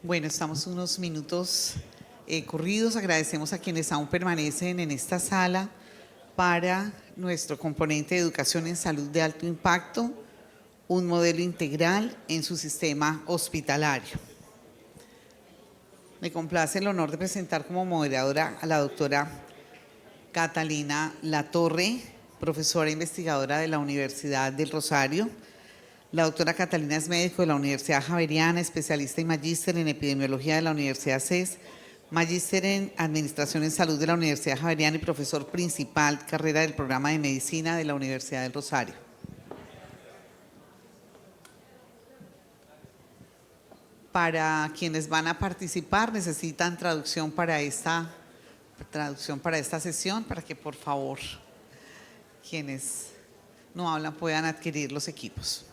Bueno, estamos unos minutos corridos. Agradecemos a quienes aún permanecen en esta sala para nuestro componente de educación en salud de alto impacto, un modelo integral en su sistema hospitalario. Me complace el honor de presentar como moderadora a la doctora Catalina Latorre, profesora e investigadora de la Universidad del Rosario. La doctora Catalina es médico de la Universidad Javeriana, especialista y magíster en epidemiología de la Universidad CES, magíster en administración en salud de la Universidad Javeriana y profesor principal, carrera del programa de medicina de la Universidad del Rosario. Para quienes van a participar, necesitan traducción para esta sesión, para que por favor quienes no hablan puedan adquirir los equipos.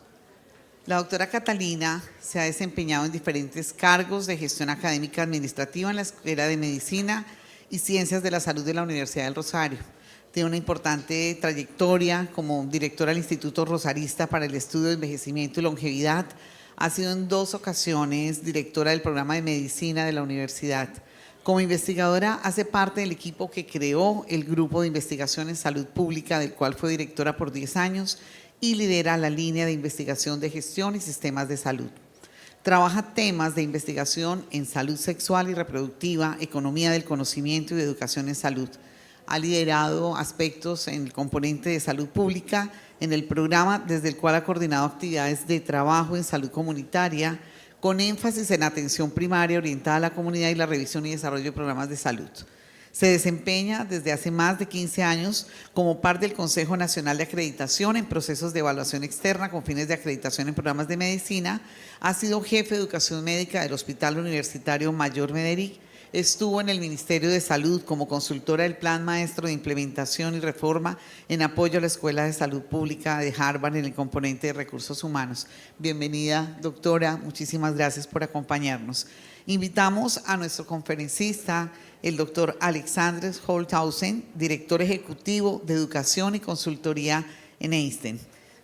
La doctora Catalina se ha desempeñado en diferentes cargos de gestión académica administrativa en la Escuela de Medicina y Ciencias de la Salud de la Universidad del Rosario. Tiene una importante trayectoria como directora del Instituto Rosarista para el Estudio de Envejecimiento y Longevidad. Ha sido en 2 ocasiones directora del programa de medicina de la universidad. Como investigadora hace parte del equipo que creó el Grupo de Investigación en Salud Pública, del cual fue directora por 10 años, y lidera la línea de investigación de gestión y sistemas de salud. Trabaja temas de investigación en salud sexual y reproductiva, economía del conocimiento y educación en salud. Ha liderado aspectos en el componente de salud pública en el programa, desde el cual ha coordinado actividades de trabajo en salud comunitaria, con énfasis en atención primaria orientada a la comunidad y la revisión y desarrollo de programas de salud. Se desempeña desde hace más de 15 años como parte del Consejo Nacional de Acreditación en procesos de evaluación externa con fines de acreditación en programas de medicina. Ha sido jefe de educación médica del Hospital Universitario Mayor Mederic. Estuvo en el Ministerio de Salud como consultora del Plan Maestro de Implementación y Reforma en apoyo a la Escuela de Salud Pública de Harvard en el componente de recursos humanos. Bienvenida, doctora. Muchísimas gracias por acompañarnos. Invitamos a nuestro conferencista, el doctor Alexander Holthausen, director ejecutivo de Educación y Consultoría en Einstein.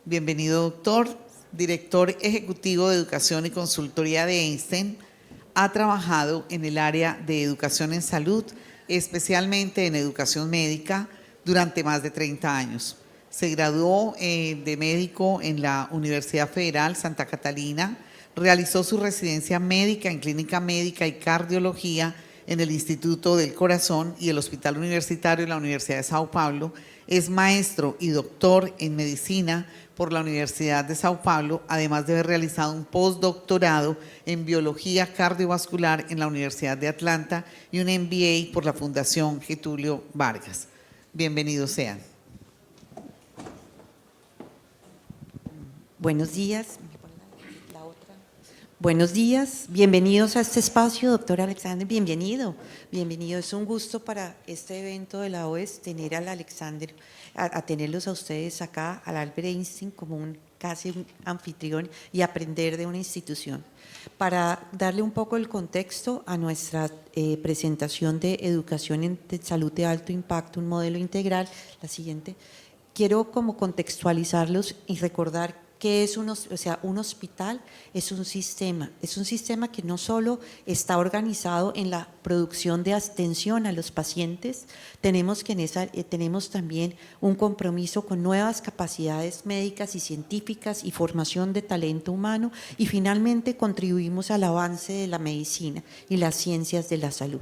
Bienvenido, doctor. Director ejecutivo de Educación y Consultoría de Einstein. Ha trabajado en el área de educación en salud, especialmente en educación médica, durante más de 30 años. Se graduó de médico en la Universidad Federal Santa Catalina, realizó su residencia médica en clínica médica y cardiología en el Instituto del Corazón y el Hospital Universitario de la Universidad de Sao Paulo. Es maestro y doctor en medicina por la Universidad de Sao Paulo, además de haber realizado un postdoctorado en biología cardiovascular en la Universidad de Atlanta y un MBA por la Fundación Getulio Vargas. Bienvenidos sean. Buenos días. Buenos días, bienvenidos a este espacio, doctor Alexander, bienvenido. Es un gusto para este evento de la OES tener al Alexander, a tenerlos a ustedes acá, al Albert Einstein, como casi un anfitrión y aprender de una institución. Para darle un poco el contexto a nuestra presentación de educación en salud de alto impacto, un modelo integral, la siguiente, quiero como contextualizarlos y recordar que es un hospital es un sistema que no solo está organizado en la producción de atención a los pacientes, tenemos también un compromiso con nuevas capacidades médicas y científicas y formación de talento humano, y finalmente contribuimos al avance de la medicina y las ciencias de la salud.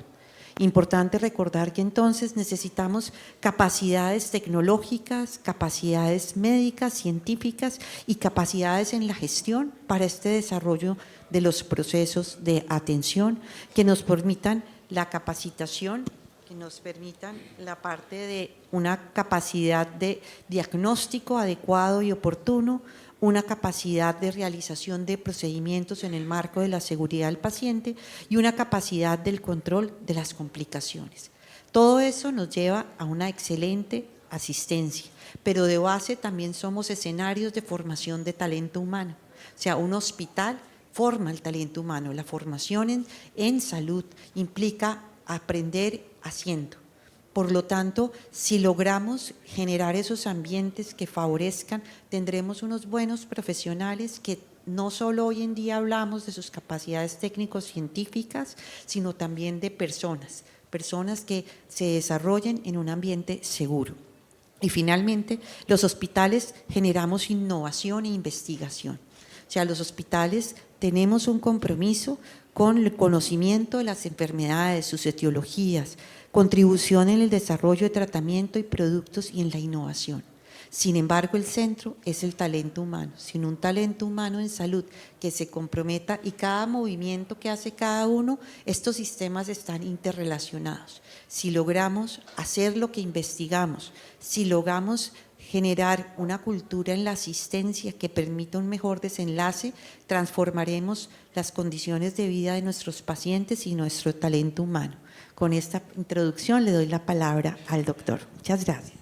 Importante recordar que entonces necesitamos capacidades tecnológicas, capacidades médicas, científicas y capacidades en la gestión para este desarrollo de los procesos de atención que nos permitan la capacitación, que nos permitan la parte de una capacidad de diagnóstico adecuado y oportuno, una capacidad de realización de procedimientos en el marco de la seguridad del paciente y una capacidad del control de las complicaciones. Todo eso nos lleva a una excelente asistencia, pero de base también somos escenarios de formación de talento humano. O sea, un hospital forma el talento humano. La formación en salud implica aprender haciendo. Por lo tanto, si logramos generar esos ambientes que favorezcan, tendremos unos buenos profesionales que no solo hoy en día hablamos de sus capacidades técnico-científicas, sino también de personas que se desarrollen en un ambiente seguro. Y finalmente, los hospitales generamos innovación e investigación. O sea, los hospitales tenemos un compromiso con el conocimiento de las enfermedades, sus etiologías, contribución en el desarrollo de tratamiento y productos y en la innovación. Sin embargo, el centro es el talento humano. Sin un talento humano en salud que se comprometa y cada movimiento que hace cada uno, estos sistemas están interrelacionados. Si logramos hacer lo que investigamos, si logramos generar una cultura en la asistencia que permita un mejor desenlace, transformaremos las condiciones de vida de nuestros pacientes y nuestro talento humano. Con esta introducción le doy la palabra al doctor. Muchas gracias.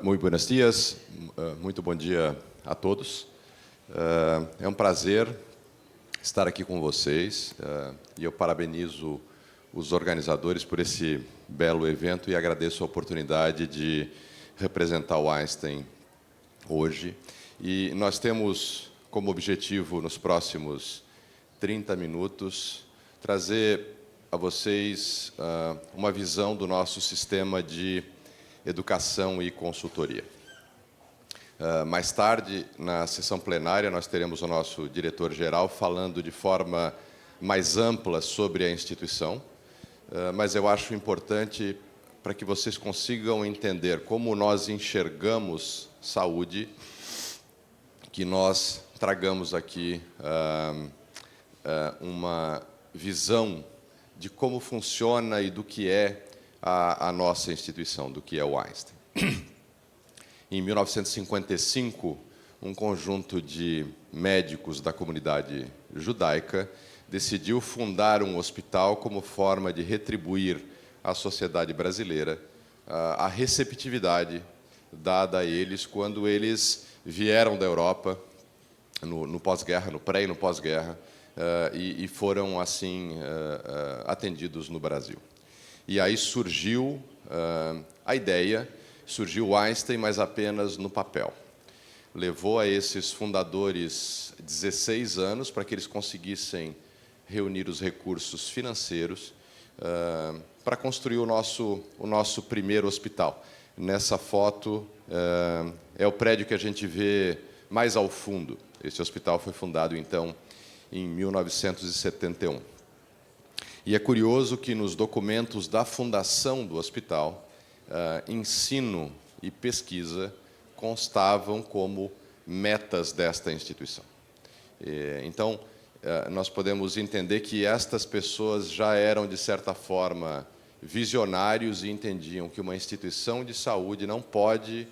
Muito buenos dias, muito bom dia a todos. É um prazer estar aqui com vocês e eu parabenizo os organizadores por esse belo evento e agradeço a oportunidade de representar o Einstein hoje. E nós temos como objetivo, nos próximos 30 minutos, trazer a vocês uma visão do nosso sistema de educação e consultoria. Mais tarde, na sessão plenária, nós teremos o nosso diretor-geral falando de forma mais ampla sobre a instituição, mas eu acho importante para que vocês consigam entender como nós enxergamos saúde, que nós tragamos aqui uma visão de como funciona e do que é a nossa instituição, do que é o Einstein. Em 1955, um conjunto de médicos da comunidade judaica decidiu fundar um hospital como forma de retribuir à sociedade brasileira a receptividade dada a eles quando eles vieram da Europa no pós-guerra, no pré e no pós-guerra, e foram, assim, atendidos no Brasil. E aí surgiu a ideia, surgiu o Einstein, mas apenas no papel. Levou a esses fundadores 16 anos para que eles conseguissem reunir os recursos financeiros para construir o nosso primeiro hospital. Nessa foto é o prédio que a gente vê mais ao fundo. Esse hospital foi fundado, então, em 1971. E é curioso que nos documentos da fundação do hospital, ensino e pesquisa constavam como metas desta instituição. Então, nós podemos entender que estas pessoas já eram, de certa forma, visionários e entendiam que uma instituição de saúde não pode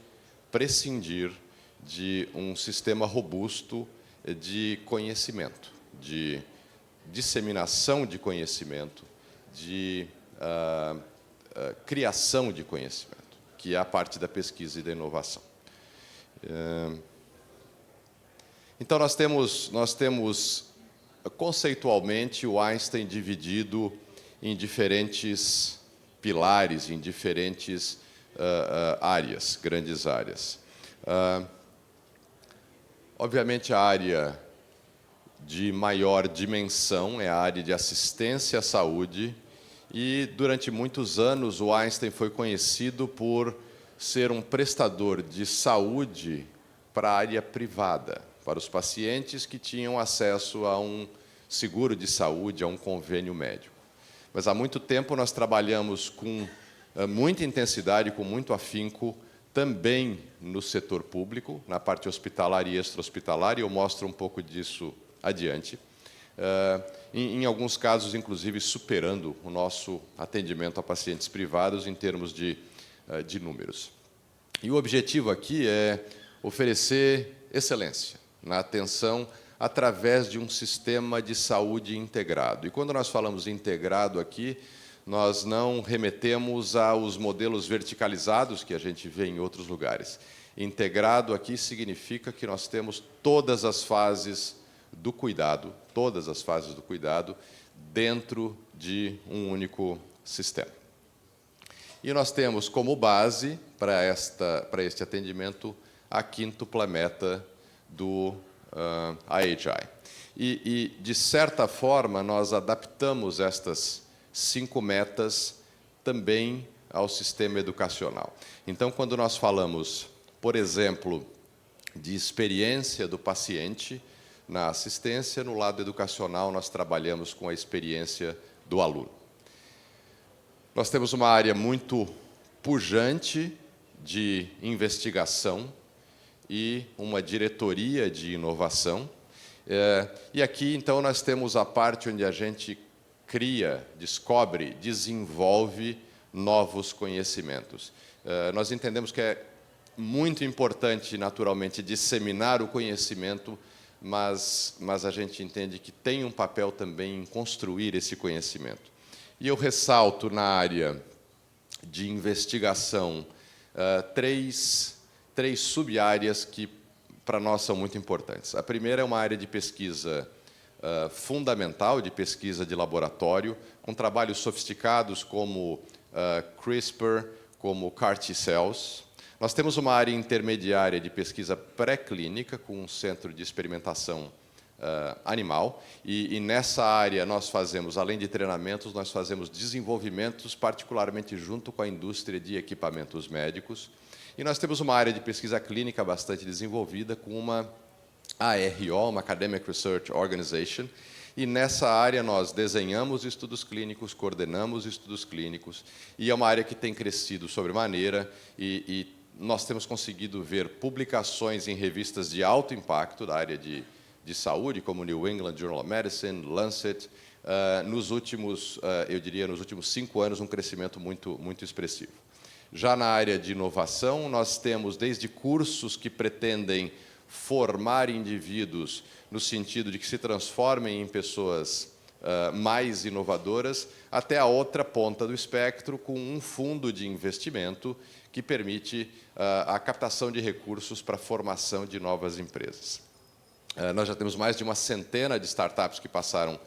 prescindir de um sistema robusto de conhecimento, de disseminação de conhecimento, de criação de conhecimento, que é a parte da pesquisa e da inovação. Então, nós temos conceitualmente o Einstein dividido em diferentes pilares, em diferentes áreas, grandes áreas. Obviamente, a área de maior dimensão é a área de assistência à saúde, e durante muitos anos o Einstein foi conhecido por ser um prestador de saúde para a área privada, para os pacientes que tinham acesso a um seguro de saúde, a um convênio médico. Mas há muito tempo nós trabalhamos com muita intensidade, com muito afinco, também no setor público, na parte hospitalar e extra-hospitalar, e eu mostro um pouco disso adiante, em alguns casos, inclusive, superando o nosso atendimento a pacientes privados em termos de números. E o objetivo aqui é oferecer excelência na atenção através de um sistema de saúde integrado. E quando nós falamos integrado aqui, nós não remetemos aos modelos verticalizados que a gente vê em outros lugares. Integrado aqui significa que nós temos todas as fases do cuidado, dentro de um único sistema. E nós temos como base para este atendimento a quíntupla meta do IHI. E, de certa forma, nós adaptamos estas 5 metas também ao sistema educacional. Então, quando nós falamos, por exemplo, de experiência do paciente na assistência, no lado educacional, nós trabalhamos com a experiência do aluno. Nós temos uma área muito pujante de investigação e uma diretoria de inovação. E aqui, então, nós temos a parte onde a gente cria, descobre, desenvolve novos conhecimentos. Nós entendemos que é muito importante, naturalmente, disseminar o conhecimento, mas a gente entende que tem um papel também em construir esse conhecimento. E eu ressalto na área de investigação três sub-áreas que, para nós, são muito importantes. A primeira é uma área de pesquisa fundamental, de pesquisa de laboratório, com trabalhos sofisticados como CRISPR, como CAR-T-cells. Nós temos uma área intermediária de pesquisa pré-clínica, com um centro de experimentação animal, e nessa área nós fazemos, além de treinamentos, nós fazemos desenvolvimentos, particularmente junto com a indústria de equipamentos médicos. E nós temos uma área de pesquisa clínica bastante desenvolvida, com uma ARO, uma Academic Research Organization, e nessa área nós desenhamos estudos clínicos, coordenamos estudos clínicos, e é uma área que tem crescido sobremaneira, e nós temos conseguido ver publicações em revistas de alto impacto da área de saúde, como New England Journal of Medicine, Lancet, nos últimos, eu diria, nos últimos 5 anos, um crescimento muito expressivo. Já na área de inovação, nós temos desde cursos que pretendem formar indivíduos no sentido de que se transformem em pessoas mais inovadoras, até a outra ponta do espectro, com um fundo de investimento que permite a captação de recursos para a formação de novas empresas. Nós já temos mais de uma centena de startups que passaram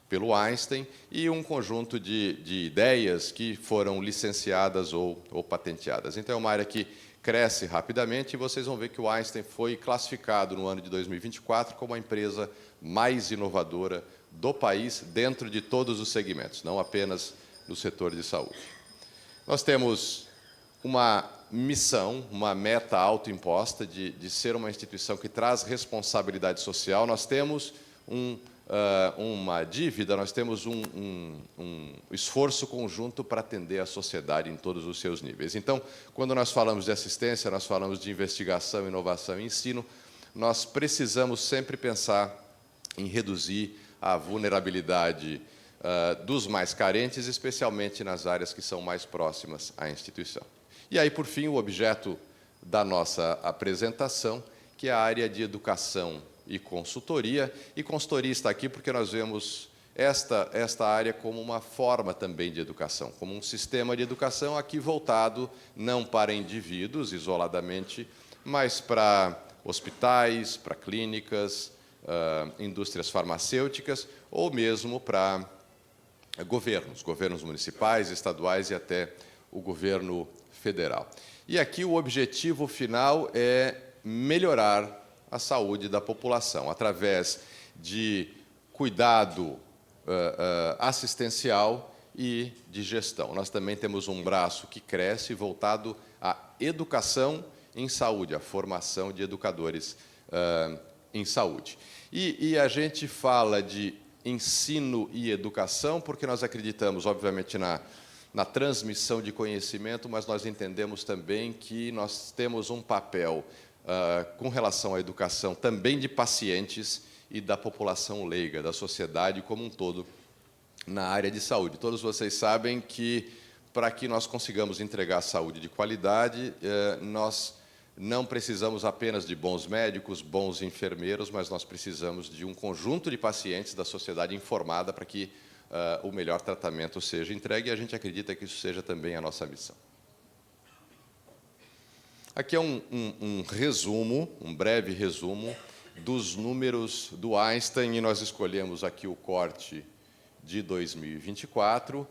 pelo Einstein e um conjunto de ideias que foram licenciadas ou patenteadas. Então, é uma área que cresce rapidamente, e vocês vão ver que o Einstein foi classificado no ano de 2024 como a empresa mais inovadora do país, dentro de todos os segmentos, não apenas no setor de saúde. Nós temos uma missão, uma meta autoimposta de ser uma instituição que traz responsabilidade social. Nós temos uma dívida, nós temos um esforço conjunto para atender a sociedade em todos os seus níveis. Então, quando nós falamos de assistência, nós falamos de investigação, inovação e ensino, nós precisamos sempre pensar em reduzir a vulnerabilidade dos mais carentes, especialmente nas áreas que são mais próximas à instituição. E aí, por fim, o objeto da nossa apresentação, que é a área de educação e consultoria. E consultoria está aqui porque nós vemos esta área como uma forma também de educação, como um sistema de educação aqui voltado não para indivíduos isoladamente, mas para hospitais, para clínicas, indústrias farmacêuticas, ou mesmo para governos municipais, estaduais e até o governo federal. E aqui o objetivo final é melhorar a saúde da população, através de cuidado assistencial e de gestão. Nós também temos um braço que cresce voltado à educação em saúde, à formação de educadores em saúde. E a gente fala de ensino e educação porque nós acreditamos, obviamente, na transmissão de conhecimento, mas nós entendemos também que nós temos um papel com relação à educação também de pacientes e da população leiga, da sociedade como um todo, na área de saúde. Todos vocês sabem que, para que nós consigamos entregar saúde de qualidade, nós não precisamos apenas de bons médicos, bons enfermeiros, mas nós precisamos de um conjunto de pacientes da sociedade informada para que o melhor tratamento seja entregue, e a gente acredita que isso seja também a nossa missão. Aqui é um resumo, um breve resumo, dos números do Einstein, e nós escolhemos aqui o corte de 2024.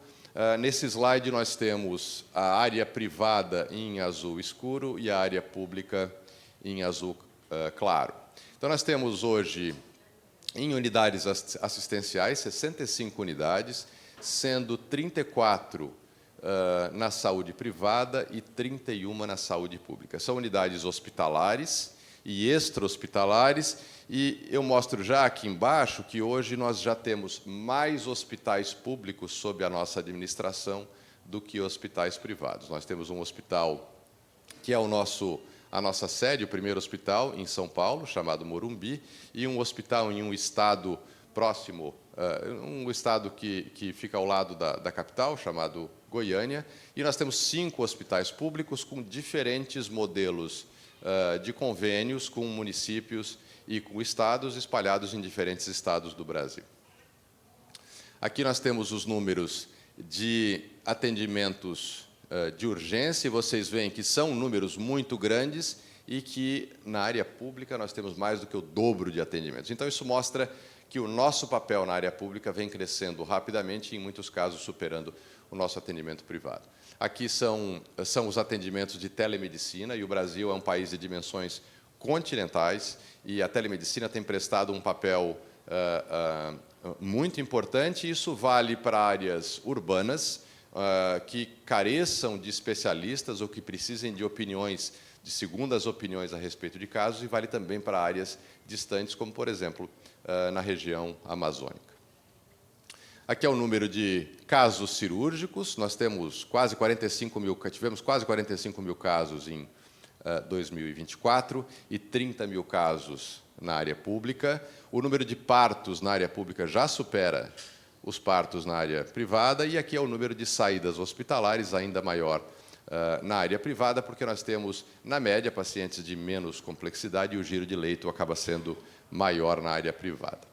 Nesse slide, nós temos a área privada em azul escuro e a área pública em azul claro. Então, nós temos hoje, em unidades assistenciais, 65 unidades, sendo 34 na saúde privada e 31 na saúde pública. São unidades hospitalares e extra-hospitalares, e eu mostro já aqui embaixo que hoje nós já temos mais hospitais públicos sob a nossa administração do que hospitais privados. Nós temos um hospital que é a nossa sede, o primeiro hospital em São Paulo, chamado Morumbi, e um hospital em um estado próximo, um estado que fica ao lado da capital, chamado Goiânia, e nós temos 5 hospitais públicos com diferentes modelos de convênios com municípios e com estados espalhados em diferentes estados do Brasil. Aqui nós temos os números de atendimentos de urgência, e vocês veem que são números muito grandes e que, na área pública, nós temos mais do que o dobro de atendimentos. Então, isso mostra que o nosso papel na área pública vem crescendo rapidamente e, em muitos casos, superando o nosso atendimento privado. Aqui são os atendimentos de telemedicina, e o Brasil é um país de dimensões continentais, e a telemedicina tem prestado um papel muito importante. Isso vale para áreas urbanas, que careçam de especialistas ou que precisem de opiniões, de segundas opiniões a respeito de casos, e vale também para áreas distantes, como, por exemplo, na região amazônica. Aqui é o número de casos cirúrgicos. Nós temos tivemos quase 45 mil casos em 2024 e 30 mil casos na área pública. O número de partos na área pública já supera os partos na área privada, e aqui é o número de saídas hospitalares, ainda maior na área privada, porque nós temos, na média, pacientes de menos complexidade, e o giro de leito acaba sendo maior na área privada.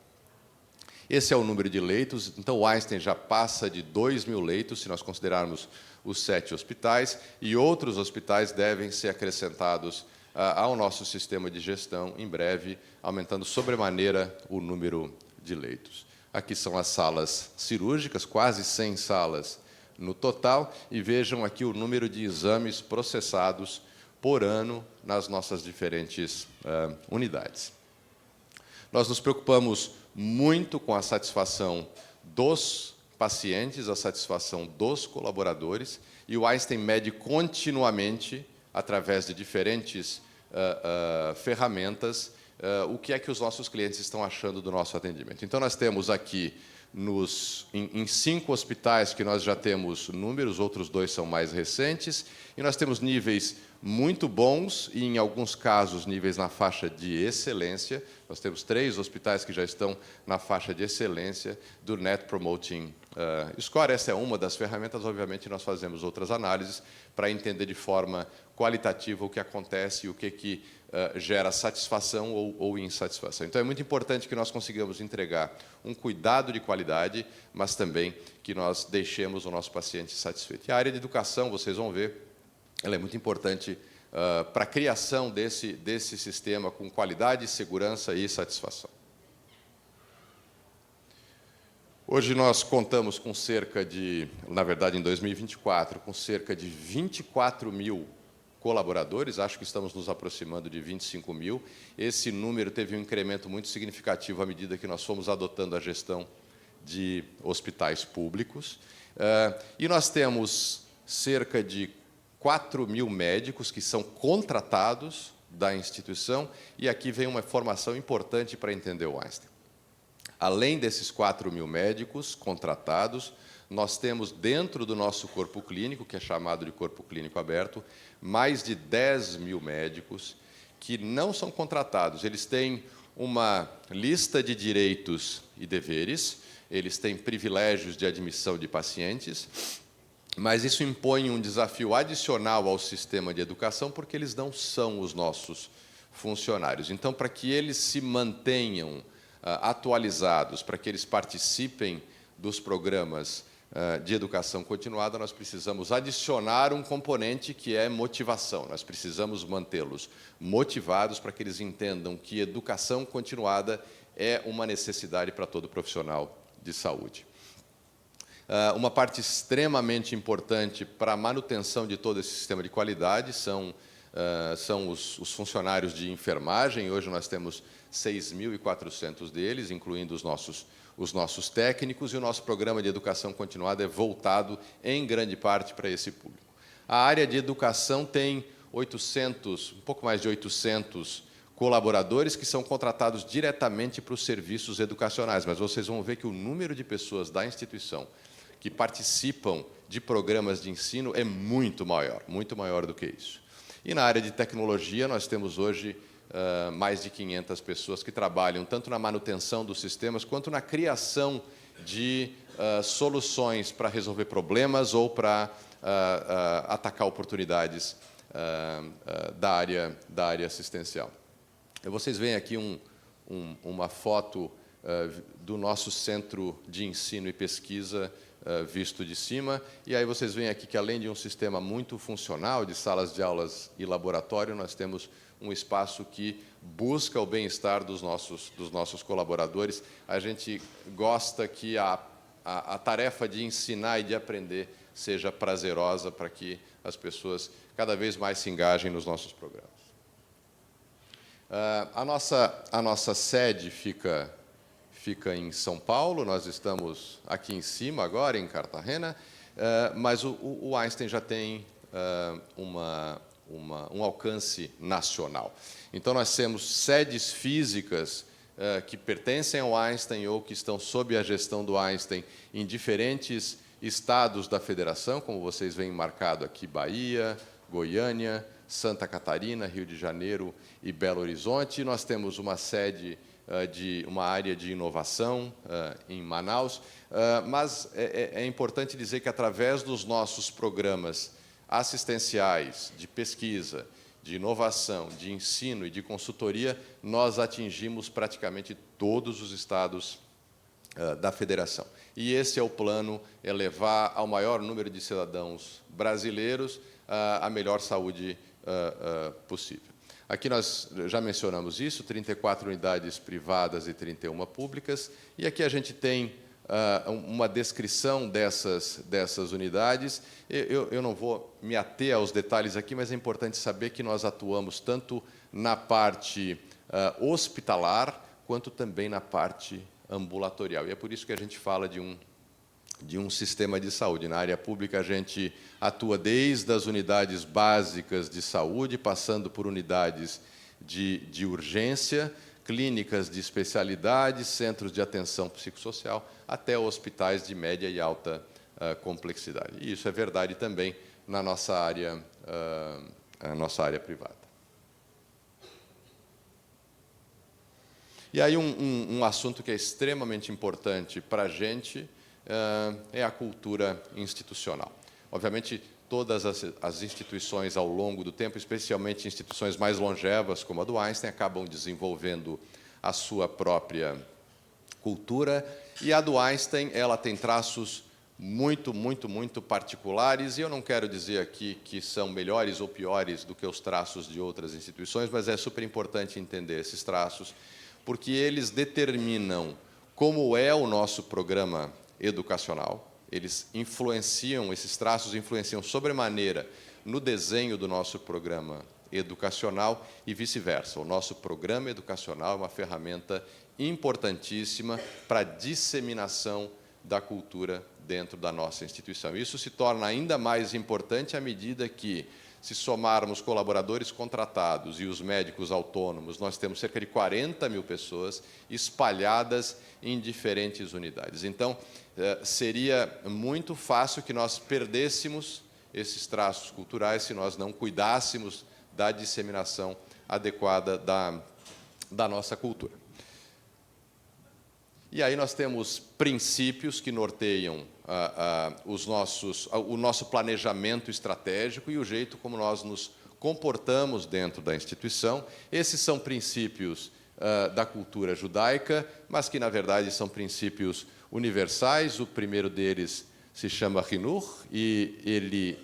Esse é o número de leitos. Então, o Einstein já passa de 2.000 leitos, se nós considerarmos os 7 hospitais, e outros hospitais devem ser acrescentados ao nosso sistema de gestão em breve, aumentando sobremaneira o número de leitos. Aqui são as salas cirúrgicas, quase 100 salas no total, e vejam aqui o número de exames processados por ano nas nossas diferentes unidades. Nós nos preocupamos muito com a satisfação dos pacientes, a satisfação dos colaboradores, e o Einstein mede continuamente, através de diferentes ferramentas, o que é que os nossos clientes estão achando do nosso atendimento. Então, nós temos aqui, em 5 hospitais que nós já temos números, outros 2 são mais recentes, e nós temos níveis muito bons e, em alguns casos, níveis na faixa de excelência. Nós temos 3 hospitais que já estão na faixa de excelência do Net Promoting Score. Essa é uma das ferramentas. Obviamente, nós fazemos outras análises para entender de forma qualitativa o que acontece e o que gera satisfação ou insatisfação. Então, é muito importante que nós consigamos entregar um cuidado de qualidade, mas também que nós deixemos o nosso paciente satisfeito. E a área de educação, vocês vão ver, ela é muito importante para a criação desse sistema com qualidade, segurança e satisfação. Hoje nós contamos com na verdade, em 2024, com cerca de 24 mil colaboradores, acho que estamos nos aproximando de 25 mil. Esse número teve um incremento muito significativo à medida que nós fomos adotando a gestão de hospitais públicos. E nós temos cerca de 4 mil médicos que são contratados da instituição, e aqui vem uma informação importante para entender o Einstein. Além desses 4 mil médicos contratados, nós temos dentro do nosso corpo clínico, que é chamado de corpo clínico aberto, mais de 10 mil médicos que não são contratados. Eles têm uma lista de direitos e deveres, eles têm privilégios de admissão de pacientes, mas isso impõe um desafio adicional ao sistema de educação, porque eles não são os nossos funcionários. Então, para que eles se mantenham atualizados, para que eles participem dos programas de educação continuada, nós precisamos adicionar um componente que é motivação. Nós precisamos mantê-los motivados para que eles entendam que educação continuada é uma necessidade para todo profissional de saúde. Uma parte extremamente importante para a manutenção de todo esse sistema de qualidade são os funcionários de enfermagem. Hoje nós temos 6.400 deles, incluindo os nossos técnicos, e o nosso programa de educação continuada é voltado, em grande parte, para esse público. A área de educação tem um pouco mais de 800 colaboradores que são contratados diretamente para os serviços educacionais, mas vocês vão ver que o número de pessoas da instituição que participam de programas de ensino é muito maior do que isso. E na área de tecnologia, nós temos hoje mais de 500 pessoas que trabalham tanto na manutenção dos sistemas quanto na criação de soluções para resolver problemas ou para atacar oportunidades da área assistencial. Vocês veem aqui uma foto do nosso centro de ensino e pesquisa visto de cima, e aí vocês veem aqui que, além de um sistema muito funcional de salas de aulas e laboratório, nós temos um espaço que busca o bem-estar dos nossos colaboradores. A gente gosta que a tarefa de ensinar e de aprender seja prazerosa para que as pessoas cada vez mais se engajem nos nossos programas. A nossa sede fica em São Paulo, nós estamos aqui em cima agora, em Cartagena, mas o Einstein já tem um alcance nacional. Então, nós temos sedes físicas que pertencem ao Einstein ou que estão sob a gestão do Einstein em diferentes estados da federação, como vocês veem marcado aqui: Bahia, Goiânia, Santa Catarina, Rio de Janeiro e Belo Horizonte. E nós temos uma sede de uma área de inovação em Manaus, mas é importante dizer que, através dos nossos programas assistenciais, de pesquisa, de inovação, de ensino e de consultoria, nós atingimos praticamente todos os estados da federação. E esse é o plano, é levar ao maior número de cidadãos brasileiros a melhor saúde possível. Aqui nós já mencionamos isso: 34 unidades privadas e 31 públicas, e aqui a gente tem uma descrição dessas unidades. Eu não vou me ater aos detalhes aqui, mas é importante saber que nós atuamos tanto na parte hospitalar, quanto também na parte ambulatorial. E é por isso que a gente fala de um sistema de saúde. Na área pública, a gente atua desde as unidades básicas de saúde, passando por unidades de urgência, clínicas de especialidade, centros de atenção psicossocial, até hospitais de média e alta complexidade. E isso é verdade também na nossa área privada. E aí um assunto que é extremamente importante para a gente é a cultura institucional. Obviamente, todas as instituições, ao longo do tempo, especialmente instituições mais longevas, como a do Einstein, acabam desenvolvendo a sua própria cultura, e a do Einstein ela tem traços muito particulares, e eu não quero dizer aqui que são melhores ou piores do que os traços de outras instituições, mas é super importante entender esses traços, porque eles determinam como é o nosso programa educacional. Esses traços influenciam sobremaneira no desenho do nosso programa educacional e vice-versa. O nosso programa educacional é uma ferramenta importantíssima para a disseminação da cultura dentro da nossa instituição. Isso se torna ainda mais importante à medida que, se somarmos colaboradores contratados e os médicos autônomos, nós temos cerca de 40 mil pessoas espalhadas em diferentes unidades. Então, seria muito fácil que nós perdêssemos esses traços culturais se nós não cuidássemos da disseminação adequada da nossa cultura. E aí nós temos princípios que norteiam o nosso planejamento estratégico e o jeito como nós nos comportamos dentro da instituição. Esses são princípios da cultura judaica, mas que, na verdade, são princípios universais. O primeiro deles se chama Rinur e ele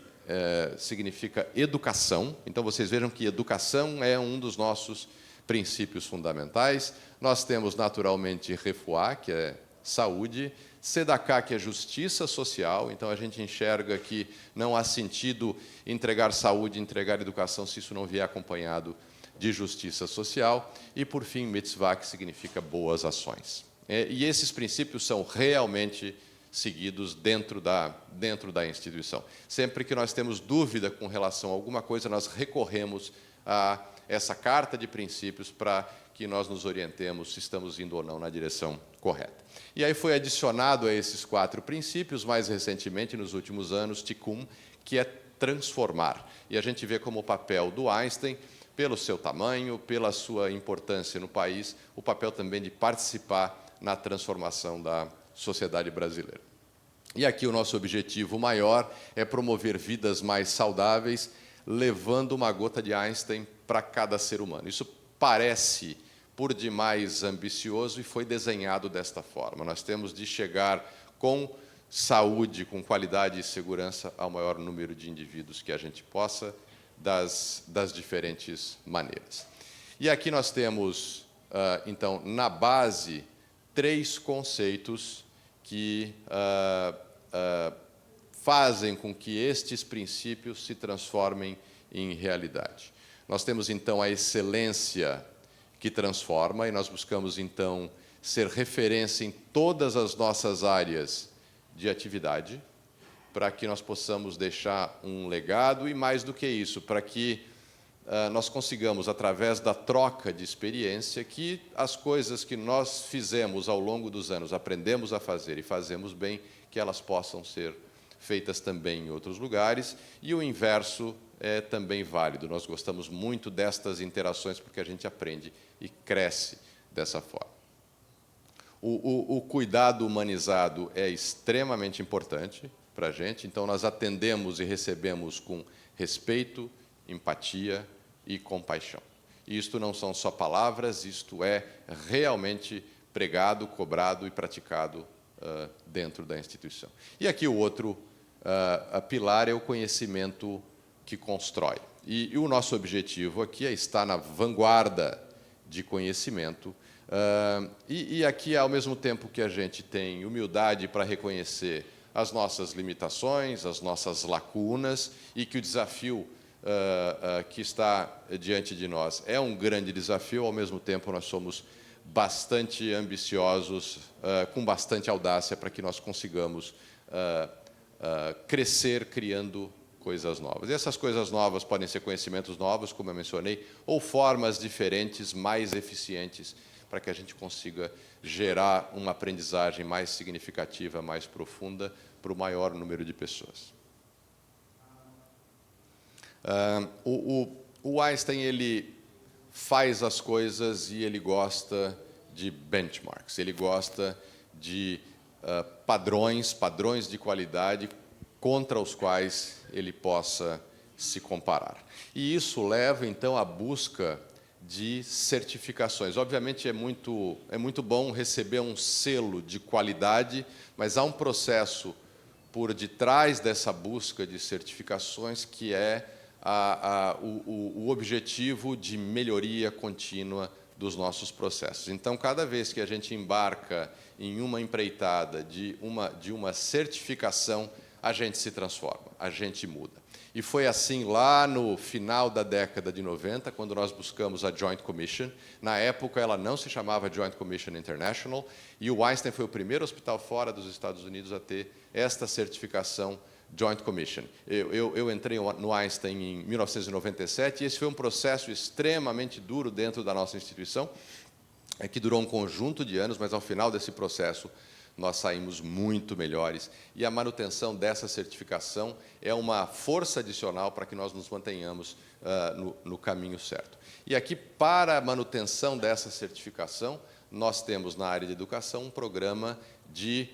significa educação. Então, vocês vejam que educação é um dos nossos princípios fundamentais. Nós temos, naturalmente, Refuá, que é saúde, Tzedakah, que é justiça social. Então, a gente enxerga que não há sentido entregar saúde, entregar educação, se isso não vier acompanhado de justiça social. E, por fim, Mitzvah, que significa boas ações. E esses princípios são realmente seguidos dentro da instituição. Sempre que nós temos dúvida com relação a alguma coisa, nós recorremos a essa carta de princípios para que nós nos orientemos se estamos indo ou não na direção correta. E aí foi adicionado a esses 4 princípios, mais recentemente, nos últimos anos, Tikkun, que é transformar. E a gente vê como o papel do Einstein, pelo seu tamanho, pela sua importância no país, o papel também de participar na transformação da sociedade brasileira. E aqui o nosso objetivo maior é promover vidas mais saudáveis, levando uma gota de Einstein para cada ser humano. Isso parece por demais ambicioso e foi desenhado desta forma. Nós temos de chegar com saúde, com qualidade e segurança ao maior número de indivíduos que a gente possa, das diferentes maneiras. E aqui nós temos, então, na base, 3 conceitos que fazem com que estes princípios se transformem em realidade. Nós temos, então, a excelência que transforma, e nós buscamos, então, ser referência em todas as nossas áreas de atividade, para que nós possamos deixar um legado, e, mais do que isso, para que nós consigamos, através da troca de experiência, que as coisas que nós fizemos ao longo dos anos, aprendemos a fazer e fazemos bem, que elas possam ser feitas também em outros lugares, e o inverso é também válido. Nós gostamos muito destas interações porque a gente aprende e cresce dessa forma. O cuidado humanizado é extremamente importante para a gente, então nós atendemos e recebemos com respeito, empatia e compaixão. E isto não são só palavras, isto é realmente pregado, cobrado e praticado dentro da instituição. E aqui o outro pilar é o conhecimento que constrói. E o nosso objetivo aqui é estar na vanguarda de conhecimento. E aqui, ao mesmo tempo que a gente tem humildade para reconhecer as nossas limitações, as nossas lacunas, e que o desafio que está diante de nós é um grande desafio, ao mesmo tempo nós somos bastante ambiciosos, com bastante audácia, para que nós consigamos crescer criando coisas novas. E essas coisas novas podem ser conhecimentos novos, como eu mencionei, ou formas diferentes, mais eficientes, para que a gente consiga gerar uma aprendizagem mais significativa, mais profunda, para o maior número de pessoas. O Einstein, ele faz as coisas e ele gosta de benchmarks, ele gosta de padrões de qualidade contra os quais ele possa se comparar. E isso leva, então, à busca de certificações. Obviamente, é muito bom receber um selo de qualidade, mas há um processo por detrás dessa busca de certificações que é o objetivo de melhoria contínua dos nossos processos. Então, cada vez que a gente embarca em uma empreitada de uma certificação, a gente se transforma, a gente muda. E foi assim lá no final da década de 90, quando nós buscamos a Joint Commission. Na época, ela não se chamava Joint Commission International, e o Einstein foi o primeiro hospital fora dos Estados Unidos a ter esta certificação Joint Commission. Eu entrei no Einstein em 1997, e esse foi um processo extremamente duro dentro da nossa instituição, que durou um conjunto de anos, mas, ao final desse processo, nós saímos muito melhores, e a manutenção dessa certificação é uma força adicional para que nós nos mantenhamos no caminho certo. E aqui, para a manutenção dessa certificação, nós temos na área de educação um programa de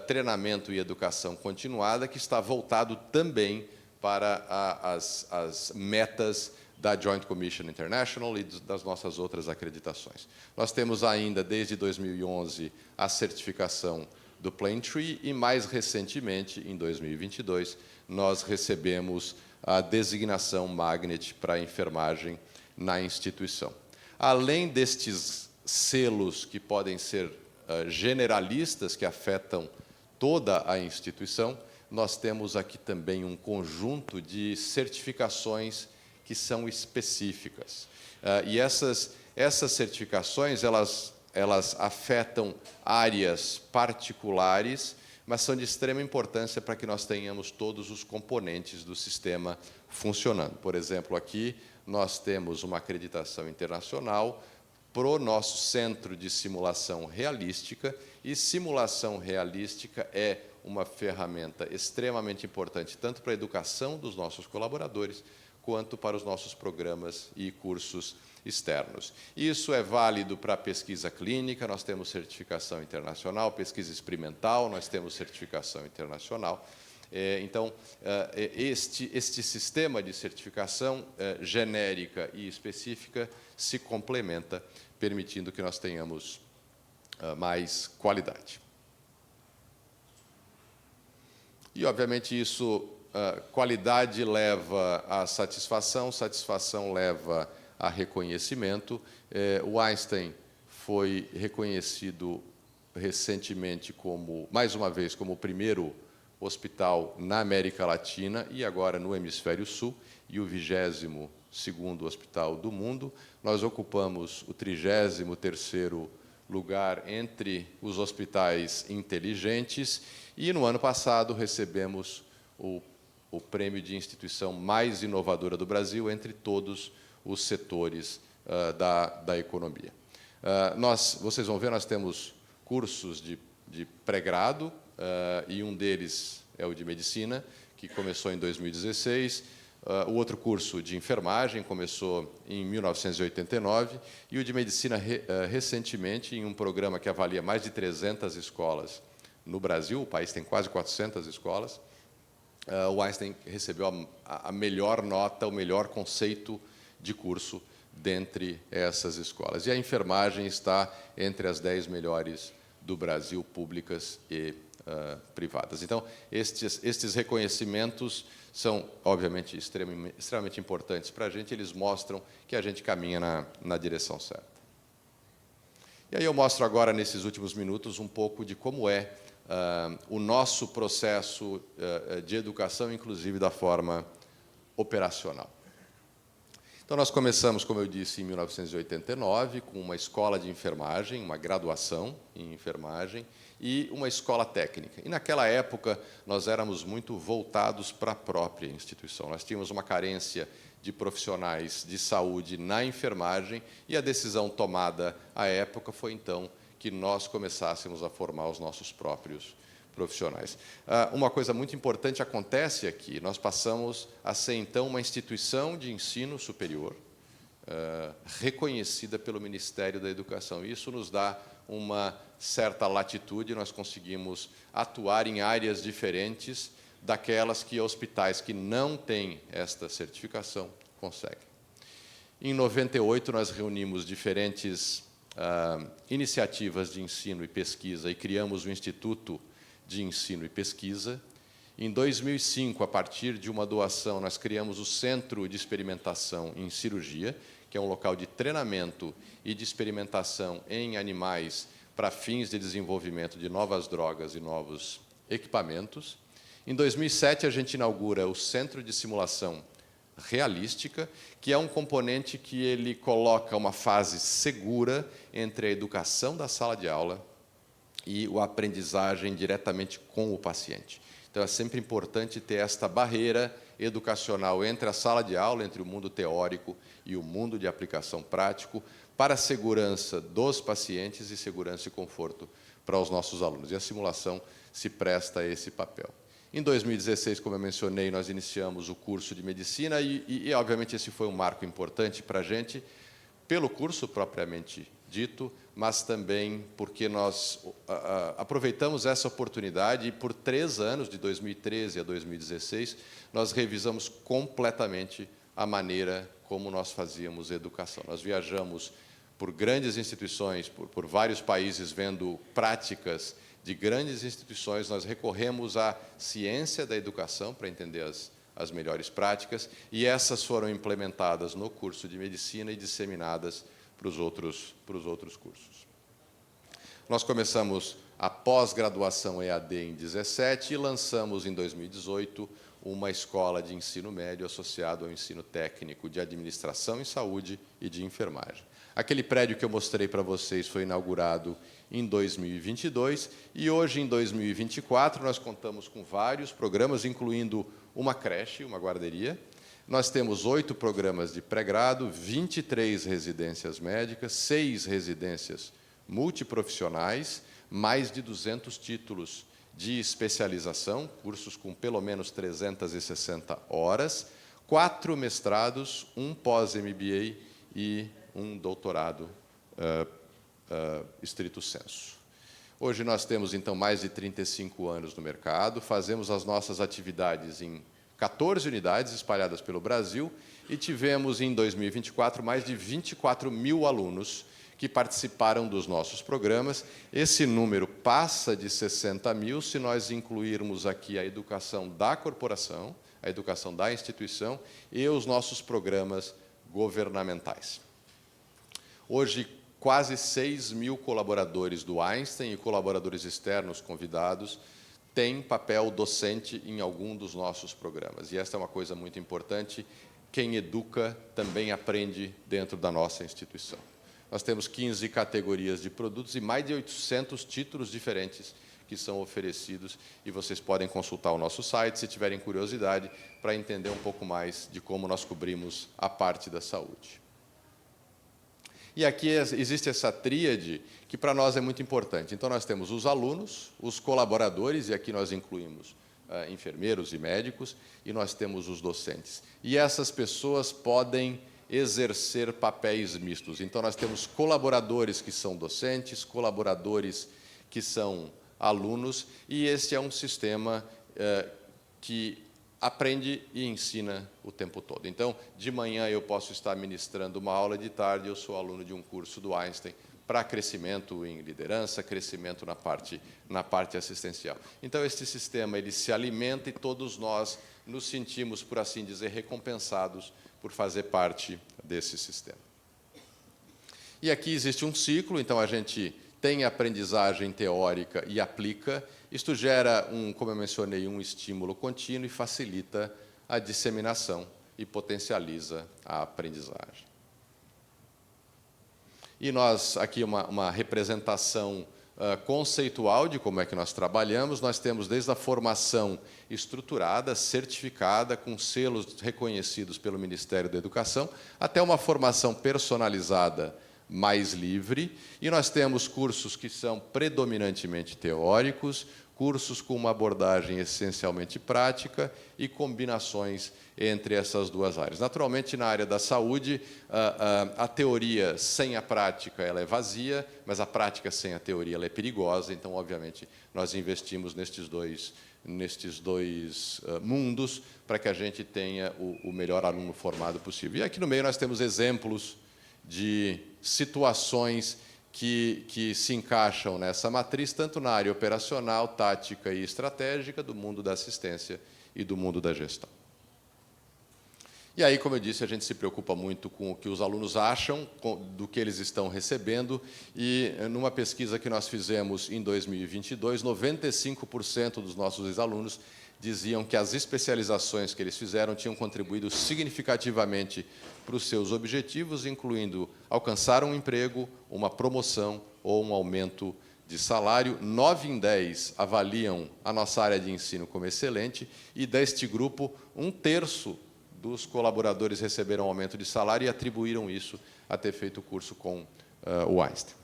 treinamento e educação continuada que está voltado também para as metas da Joint Commission International e das nossas outras acreditações. Nós temos ainda, desde 2011, a certificação do Plaintree e, mais recentemente, em 2022, nós recebemos a designação Magnet para a enfermagem na instituição. Além destes selos que podem ser generalistas, que afetam toda a instituição, nós temos aqui também um conjunto de certificações que são específicas. E essas certificações, elas afetam áreas particulares, mas são de extrema importância para que nós tenhamos todos os componentes do sistema funcionando. Por exemplo, aqui nós temos uma acreditação internacional para o nosso Centro de Simulação Realística, e simulação realística é uma ferramenta extremamente importante, tanto para a educação dos nossos colaboradores, quanto para os nossos programas e cursos externos. Isso é válido para a pesquisa clínica, nós temos certificação internacional, pesquisa experimental, nós temos certificação internacional. Então, este sistema de certificação genérica e específica se complementa, permitindo que nós tenhamos mais qualidade. E, obviamente, isso, qualidade leva a satisfação, satisfação leva a reconhecimento. O Einstein foi reconhecido recentemente como, mais uma vez, como o primeiro hospital na América Latina e agora no Hemisfério Sul, e o 22º hospital do mundo. Nós ocupamos o 33º lugar entre os hospitais inteligentes e, no ano passado, recebemos o prêmio de instituição mais inovadora do Brasil entre todos os setores da economia. Vocês vão ver, nós temos cursos de pré-grado, e um deles é o de medicina, que começou em 2016, o outro curso de enfermagem começou em 1989, e o de medicina recentemente, em um programa que avalia mais de 300 escolas no Brasil, o país tem quase 400 escolas, o Einstein recebeu a melhor nota, o melhor conceito de curso dentre essas escolas. E a enfermagem está entre as 10 melhores do Brasil, públicas e privadas. Então, estes reconhecimentos são, obviamente, extremamente importantes para a gente, eles mostram que a gente caminha na direção certa. E aí eu mostro agora, nesses últimos minutos, um pouco de como é o nosso processo de educação, inclusive da forma operacional. Então, nós começamos, como eu disse, em 1989, com uma escola de enfermagem, uma graduação em enfermagem, e uma escola técnica. E, naquela época, nós éramos muito voltados para a própria instituição. Nós tínhamos uma carência de profissionais de saúde na enfermagem, e a decisão tomada à época foi, então, que nós começássemos a formar os nossos próprios profissionais. Uma coisa muito importante acontece aqui, nós passamos a ser, então, uma instituição de ensino superior, reconhecida pelo Ministério da Educação. Isso nos dá uma certa latitude, nós conseguimos atuar em áreas diferentes daquelas que hospitais que não têm esta certificação conseguem. Em 98, nós reunimos diferentes iniciativas de ensino e pesquisa e criamos o Instituto de Ensino e Pesquisa. Em 2005, a partir de uma doação, nós criamos o Centro de Experimentação em Cirurgia, que é um local de treinamento e de experimentação em animais para fins de desenvolvimento de novas drogas e novos equipamentos. Em 2007, a gente inaugura o Centro de Simulação Realística, que é um componente que ele coloca uma fase segura entre a educação da sala de aula e a aprendizagem diretamente com o paciente. Então, é sempre importante ter esta barreira educacional entre a sala de aula, entre o mundo teórico e o mundo de aplicação prático, para a segurança dos pacientes e segurança e conforto para os nossos alunos. E a simulação se presta a esse papel. Em 2016, como eu mencionei, nós iniciamos o curso de medicina e obviamente, esse foi um marco importante para a gente, pelo curso propriamente dito, mas também porque nós aproveitamos essa oportunidade e, por 3 anos, de 2013 a 2016, nós revisamos completamente a maneira como nós fazíamos educação. Nós viajamos por grandes instituições, por vários países, vendo práticas de grandes instituições, nós recorremos à ciência da educação para entender as melhores práticas, e essas foram implementadas no curso de medicina e disseminadas para os outros cursos. Nós começamos a pós-graduação EAD em 2017 e lançamos, em 2018, uma escola de ensino médio associado ao ensino técnico de administração em saúde e de enfermagem. Aquele prédio que eu mostrei para vocês foi inaugurado em 2022 e hoje, em 2024, nós contamos com vários programas, incluindo uma creche, uma guarderia. Nós temos 8 programas de pré-grado, 23 residências médicas, 6 residências multiprofissionais, mais de 200 títulos de especialização, cursos com pelo menos 360 horas, 4 mestrados, um pós-MBA e um doutorado estrito sensu. Hoje nós temos, então, mais de 35 anos no mercado, fazemos as nossas atividades em 14 unidades espalhadas pelo Brasil e tivemos, em 2024, mais de 24 mil alunos que participaram dos nossos programas. Esse número passa de 60 mil se nós incluirmos aqui a educação da corporação, a educação da instituição e os nossos programas governamentais. Hoje, quase 6 mil colaboradores do Einstein e colaboradores externos convidados têm papel docente em algum dos nossos programas. E esta é uma coisa muito importante, quem educa também aprende dentro da nossa instituição. Nós temos 15 categorias de produtos e mais de 800 títulos diferentes que são oferecidos, e vocês podem consultar o nosso site, se tiverem curiosidade, para entender um pouco mais de como nós cobrimos a parte da saúde. E aqui existe essa tríade que para nós é muito importante. Então, nós temos os alunos, os colaboradores, e aqui nós incluímos enfermeiros e médicos, e nós temos os docentes. E essas pessoas podem exercer papéis mistos. Então, nós temos colaboradores que são docentes, colaboradores que são alunos, e este é um sistema que aprende e ensina o tempo todo. Então, de manhã eu posso estar ministrando uma aula, de tarde eu sou aluno de um curso do Einstein para crescimento em liderança, crescimento na parte assistencial. Então, este sistema ele se alimenta e todos nós nos sentimos, por assim dizer, recompensados por fazer parte desse sistema. E aqui existe um ciclo, então a gente tem aprendizagem teórica e aplica. Isto gera, como eu mencionei, um estímulo contínuo e facilita a disseminação e potencializa a aprendizagem. E nós, aqui uma representação conceitual de como é que nós trabalhamos. Nós temos desde a formação estruturada, certificada, com selos reconhecidos pelo Ministério da Educação, até uma formação personalizada mais livre, e nós temos cursos que são predominantemente teóricos, cursos com uma abordagem essencialmente prática e combinações entre essas duas áreas. Naturalmente, na área da saúde, a teoria sem a prática ela é vazia, mas a prática sem a teoria ela é perigosa, então, obviamente, nós investimos nestes dois mundos para que a gente tenha o melhor aluno formado possível. E aqui no meio nós temos exemplos de situações que se encaixam nessa matriz, tanto na área operacional, tática e estratégica, do mundo da assistência e do mundo da gestão. E aí, como eu disse, a gente se preocupa muito com o que os alunos acham do que eles estão recebendo, e numa pesquisa que nós fizemos em 2022, 95% dos nossos ex-alunos diziam que as especializações que eles fizeram tinham contribuído significativamente para os seus objetivos, incluindo alcançar um emprego, uma promoção ou um aumento de salário. 9 em 10 avaliam a nossa área de ensino como excelente, e deste grupo, 1/3 dos colaboradores receberam aumento de salário e atribuíram isso a ter feito o curso com o Einstein.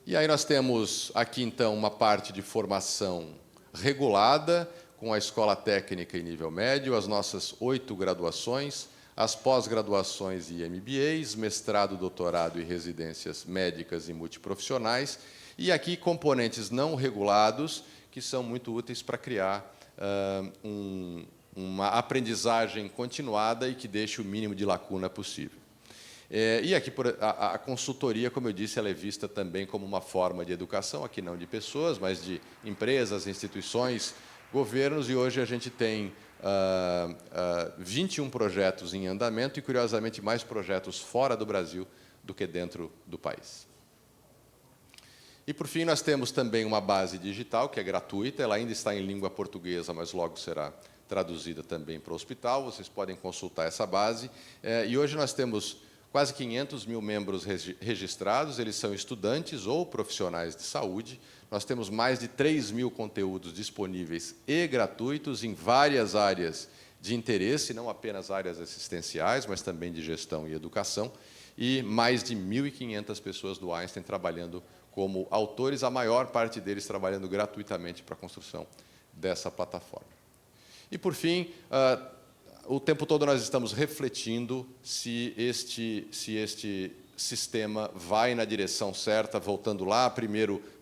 E aí nós temos aqui, então, uma parte de formação regulada, com a escola técnica em nível médio, as nossas 8 graduações, as pós-graduações e MBAs, mestrado, doutorado e residências médicas e multiprofissionais, e aqui componentes não regulados, que são muito úteis para criar uma aprendizagem continuada e que deixe o mínimo de lacuna possível. E aqui a consultoria, como eu disse, ela é vista também como uma forma de educação, aqui não de pessoas, mas de empresas, instituições, governos, e hoje a gente tem 21 projetos em andamento e, curiosamente, mais projetos fora do Brasil do que dentro do país. E, por fim, nós temos também uma base digital, que é gratuita, ela ainda está em língua portuguesa, mas logo será traduzida também para o hospital, vocês podem consultar essa base. E hoje nós temos quase 500 mil membros registrados, eles são estudantes ou profissionais de saúde. Nós temos mais de 3 mil conteúdos disponíveis e gratuitos em várias áreas de interesse, não apenas áreas assistenciais, mas também de gestão e educação, e mais de 1.500 pessoas do Einstein trabalhando como autores, a maior parte deles trabalhando gratuitamente para a construção dessa plataforma. E, por fim, o tempo todo nós estamos refletindo se este sistema vai na direção certa, voltando lá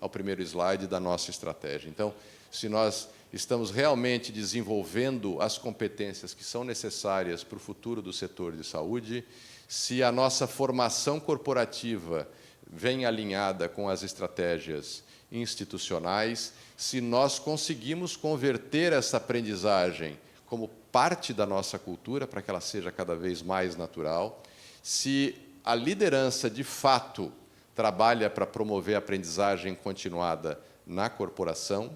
ao primeiro slide da nossa estratégia. Então, se nós estamos realmente desenvolvendo as competências que são necessárias para o futuro do setor de saúde, se a nossa formação corporativa vem alinhada com as estratégias institucionais, se nós conseguimos converter essa aprendizagem como parte da nossa cultura, para que ela seja cada vez mais natural, se a liderança, de fato, trabalha para promover a aprendizagem continuada na corporação,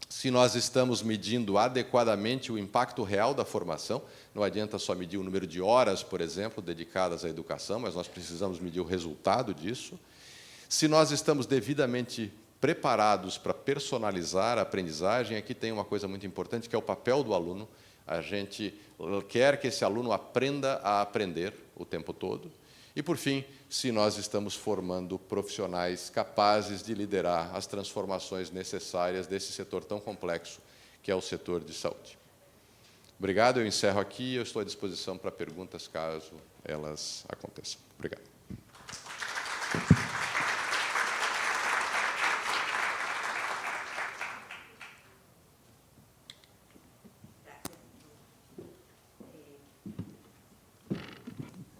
se nós estamos medindo adequadamente o impacto real da formação, não adianta só medir o número de horas, por exemplo, dedicadas à educação, mas nós precisamos medir o resultado disso, se nós estamos devidamente preparados para personalizar a aprendizagem, aqui tem uma coisa muito importante, que é o papel do aluno. A gente quer que esse aluno aprenda a aprender o tempo todo. E, por fim, se nós estamos formando profissionais capazes de liderar as transformações necessárias desse setor tão complexo, que é o setor de saúde. Obrigado, eu encerro aqui e eu estou à disposição para perguntas, caso elas aconteçam. Obrigado.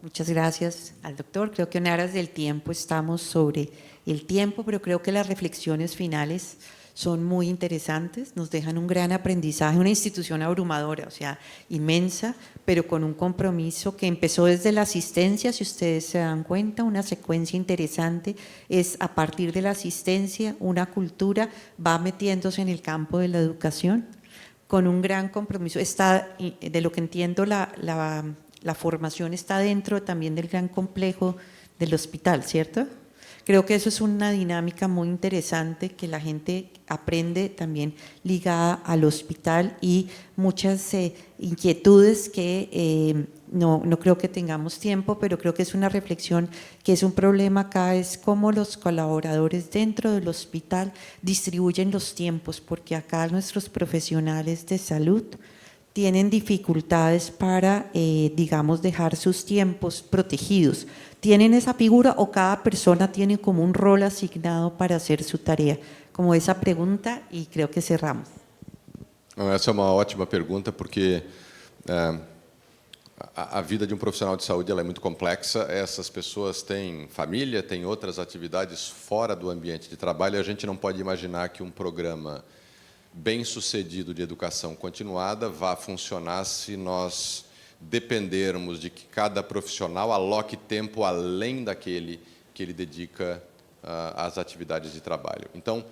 Muchas gracias al doctor. Creo que en aras del tiempo estamos sobre el tiempo, pero creo que las reflexiones finales son muy interesantes, nos dejan un gran aprendizaje, una institución abrumadora, o sea, inmensa, pero con un compromiso que empezó desde la asistencia, si ustedes se dan cuenta, una secuencia interesante, es a partir de la asistencia, una cultura va metiéndose en el campo de la educación, con un gran compromiso. Está, de lo que entiendo, la formación está dentro también del gran complejo del hospital, ¿cierto? Creo que eso es una dinámica muy interesante que la gente aprende también ligada al hospital y muchas inquietudes que no creo que tengamos tiempo, pero creo que es una reflexión que es un problema acá, es cómo los colaboradores dentro del hospital distribuyen los tiempos, porque acá nuestros profesionales de salud tienen dificultades para, digamos, dejar sus tiempos protegidos. ¿Tienen esa figura o cada persona tiene como un rol asignado para hacer su tarea? Como esa pregunta, y creo que cerramos. Essa é uma ótima pergunta, porque a vida de um profissional de saúde ela é muito complexa. Essas pessoas têm família, têm outras atividades fora do ambiente de trabalho, e a gente não pode imaginar que um programa bem-sucedido de educação continuada vá funcionar se nós dependermos de que cada profissional aloque tempo além daquele que ele dedica às atividades de trabalho. Então,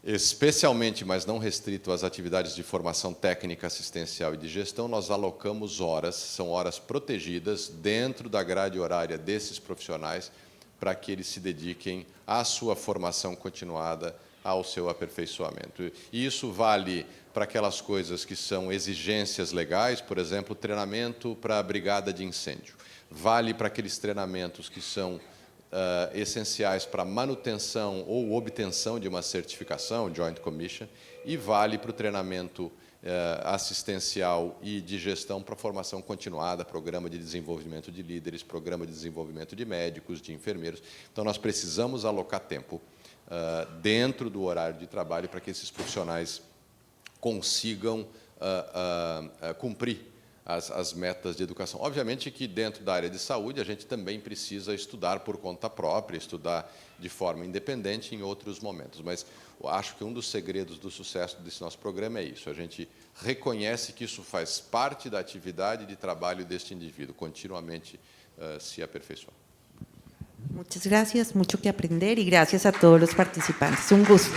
especialmente, mas não restrito às atividades de formação técnica, assistencial e de gestão, nós alocamos horas, são horas protegidas dentro da grade horária desses profissionais para que eles se dediquem à sua formação continuada, ao seu aperfeiçoamento. E isso vale para aquelas coisas que são exigências legais, por exemplo, treinamento para a brigada de incêndio. Vale para aqueles treinamentos que são essenciais para a manutenção ou obtenção de uma certificação, Joint Commission, e vale para o treinamento assistencial e de gestão para formação continuada, programa de desenvolvimento de líderes, programa de desenvolvimento de médicos, de enfermeiros. Então, nós precisamos alocar tempo dentro do horário de trabalho para que esses profissionais consigam cumprir as metas de educação. Obviamente que dentro da área de saúde a gente também precisa estudar por conta própria, estudar de forma independente em outros momentos, mas eu acho que um dos segredos do sucesso desse nosso programa é isso, a gente reconhece que isso faz parte da atividade de trabalho deste indivíduo, continuamente se aperfeiçoar. Muchas gracias, mucho que aprender y gracias a todos los participantes. Un gusto.